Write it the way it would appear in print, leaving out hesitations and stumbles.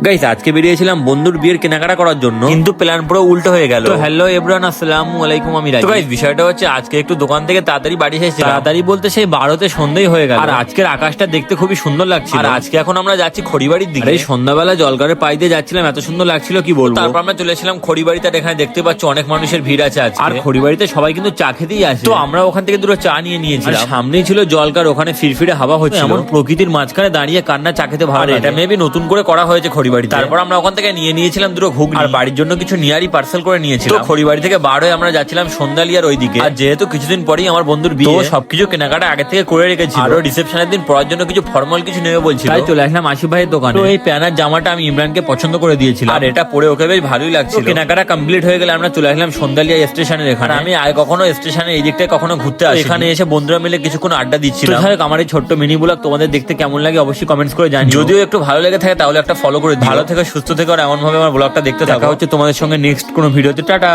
Guys আজকে বেরিয়েছিলাম বন্ধুর বিয়ের কেনাকাটা করার জন্য, কিন্তু প্ল্যান পুরো উল্টো হয়ে গেল। হ্যালো এভরিওয়ান, আসসালামু আলাইকুম, আমি রাজি। তো গাইস বিষয়টা হচ্ছে আজকে একটু দোকান থেকে তাড়াতাড়ি বাড়ি এসেছি। তাড়াতাড়ি বলতে সেই 12তে সন্ধ্যাই হয়ে গেল। আর আজকের আকাশটা দেখতে খুবই সুন্দর লাগছিল। আর আজকে এখন আমরা যাচ্ছি খড়িবাড়ির দিকে। এই সন্ধ্যাবেলা জলগাড়ের পাই দিয়ে যাচ্ছিলাম, এত সুন্দর লাগছিল কি বলবো। তারপর আমরা চলে এসেছিলাম খড়িবাড়িতে। আর এখানে দেখতে পাচ্ছ অনেক মানুষের ভিড় আছে আজকে। আর খড়িবাড়িতে সবাই কিন্তু চা খেতেই আসে। তো আমরা ওখান থেকে দুটো চা নিয়ে নিয়েছিলাম। সামনেই ছিল জলগার, ওখানে ফিরফিরে হাওয়া হচ্ছে, এমন প্রকৃতির মাঝখানে দাঁড়িয়ে কান্না চা খেতে ভালো। এটা মেবি নতুন করে করা হয়েছে খড়িবাড়িতে। তারপর আমরা ওখান থেকে নিয়ে নিয়েছিলাম দুটো ঘুগনি, আর বাড়ির জন্য কিছু নিয়ারি পার্সেল করে নিয়েছিলাম। তো খড়িবাড়ি থেকে বার হয়ে আমরা যাচ্ছিলাম সন্ধ্যালিয়ার ওইদিকে। আর যেহেতু কিছুদিন পরেই আমার বন্ধুর বিয়ে, তো সবকিছু কেনাকাটা আগে থেকে করে রেখেছি। আরো রিসেপশনের দিন পরার জন্য কিছু ফর্মাল কিছু নেবে বলছিল, তাই চলে আসলাম আসিফ ভাইয়ের দোকানে। তো এই প্যানার জামাটা আমি ইমরানকে পছন্দ করে দিয়েছিলাম, আর এটা পরে ওকে বেশ ভালোই লাগছিল। কেনাকাটা কমপ্লিট হয়ে গেলে আমরা চলে আসলাম সন্ধ্যালিয়া স্টেশনের এখানে। আমি আগে কখনো স্টেশনে এই দিকটায় কখনো ঘুরতে আসি, এখানে এসে বন্ধুরা মিলে কিছুক্ষণ আড্ডা দিচ্ছিলাম। আমার এই ছোট্ট মিনি ব্লগ তোমাদের দেখতে কেমন লাগে অবশ্যই কমেন্টস করে জানিও। যদিও একটু ভালো লেগে থাকে তাহলে একটা ফলো করে দিও। ভালো থেকে সুস্থ থেকে আর এমন ভাবে আমার ব্লগটা দেখতে থাকা হচ্ছে তোমাদের সঙ্গে নেক্সট কোনো ভিডিওতে। টাটা।